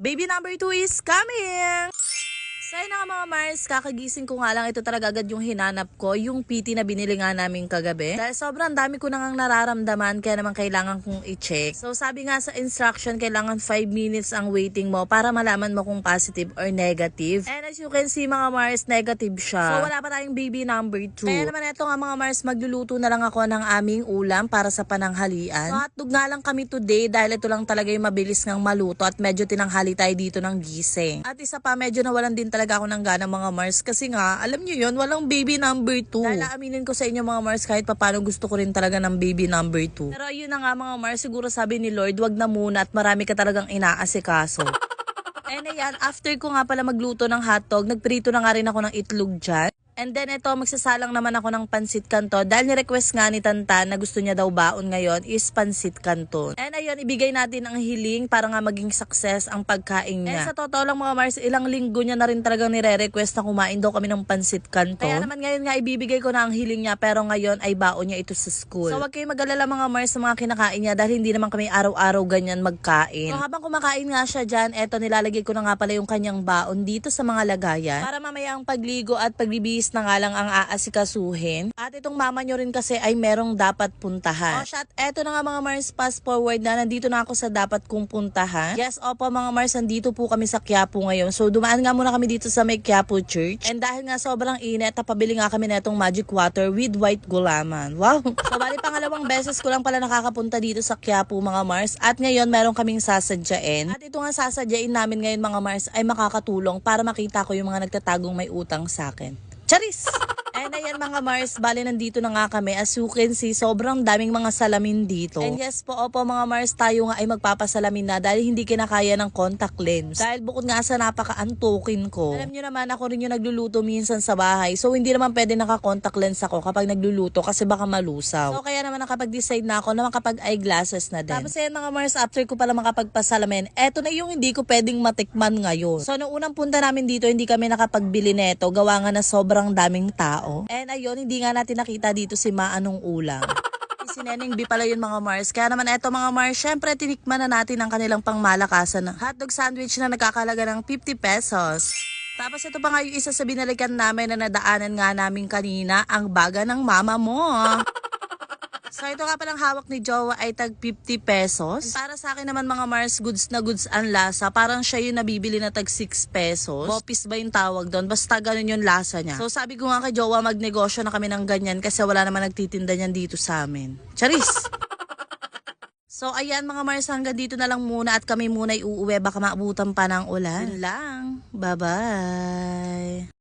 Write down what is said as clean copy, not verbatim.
Baby number 2 is coming! So yun na nga mga Mars, kakagising ko nga lang, ito talaga agad yung hinanap ko, yung PT na binili nga namin kagabi. Dahil sobrang dami ko nang nararamdaman, kaya naman kailangan kong i-check. So sabi nga sa instruction, kailangan 5 minutes ang waiting mo para malaman mo kung positive or negative. And as you can see mga Mars, negative siya. So wala pa tayong baby number 2. Kaya naman ito nga mga Mars, magluluto na lang ako ng aming ulam para sa pananghalian. So hotdog nga lang kami today dahil ito lang talaga yung mabilis ngang maluto at medyo tinanghali tayo dito ng gising. At isa pa, medyo nawalan din talaga ako ng gana mga Mars kasi nga, alam nyo yun, walang baby number 2. Dahil aminin ko sa inyo mga Mars, kahit papano gusto ko rin talaga ng baby number 2. Pero yun na nga mga Mars, siguro sabi ni Lord, wag na muna at marami ka talagang inaasikaso. And ayan, after ko nga pala magluto ng hotdog, nagprito na nga rin ako ng itlog dyan. And then ito, magsasalang naman ako ng pansit canton dahil ni-request nga ni Tantan na gusto niya daw baon ngayon is pansit canton. And ayun, ibigay natin ang hiling para nga maging success ang pagkain niya. And sa totoo lang mga Mars, ilang linggo niya na rin talagang nire-request na kumain daw kami ng pansit canton. Kaya naman ngayon nga ibibigay ko na ang hiling niya pero ngayon ay baon niya ito sa school. So wag kayong mag-alala mga Mars sa mga kinakain niya dahil hindi naman kami araw-araw ganyan magkain. So habang kumakain nga siya dyan, eto nilalagay ko na nga pala yung kanyang baon dito sa mga lagayan para mamaya ang pagligo at pagbibihis na nga lang ang aasikasuhin. At itong mama nyo rin kasi ay merong dapat puntahan. O shot, eto na nga mga Mars, fast forward na, nandito na ako sa dapat kong puntahan. Yes, opo mga Mars, nandito po kami sa Quiapo ngayon. So dumaan nga muna kami dito sa may Quiapo Church. And dahil nga sobrang init, napabili nga kami netong magic water with white gulaman. Wow! So bali pangalawang beses ko lang pala nakakapunta dito sa Quiapo mga Mars. At ngayon meron kaming sasadyain. At ito nga sasadyain namin ngayon mga Mars ay makakatulong para makita ko yung mga nagtatagong may utang sa akin. Charis! And ayan mga Mars, bali nandito na nga kami. As you can see, sobrang daming mga salamin dito. And yes po, opo mga Mars, tayo nga ay magpapasalamin na dahil hindi kinakaya ng contact lens. Dahil bukod nga sa napaka-antukin ko, alam nyo naman ako rin yung nagluluto minsan sa bahay. So hindi naman pwede naka-contact lens ako kapag nagluluto kasi baka malusaw. So kaya naman nakapag-decide na ako na makapag-eyeglasses na din. Tapos ayan mga Mars, after ko pala makapagpasalamin, eto na yung hindi ko pwedeng matikman ngayon. So nung unang punta namin dito, hindi kami nakapagbili neto. Gawa nga na sobrang daming tao. And ayun, hindi nga natin nakita dito si Maanong ulam. Si Neneng B pala yun mga Mars. Kaya naman eto mga Mars, syempre tinikman na natin ang kanilang pangmalakasan ng hotdog sandwich na nagkakalaga ng 50 pesos. Tapos ito pa nga yung isa sa binalikan namin na nadaanan nga namin kanina, ang baga ng mama mo. So ito nga palang hawak ni Jowa ay tag 50 pesos. Para sa akin naman mga Mars, goods na goods ang lasa. Parang siya yung nabibili na tag 6 pesos. Bopis ba yung tawag doon? Basta ganun yung lasa niya. So sabi ko nga kay Jowa, magnegosyo na kami ng ganyan kasi wala naman nagtitinda niyan dito sa amin. Charis! So ayan mga Mars, hanggang dito na lang muna at kami muna uuwi. Baka maabutan pa ng ulan. Yun lang. Bye-bye!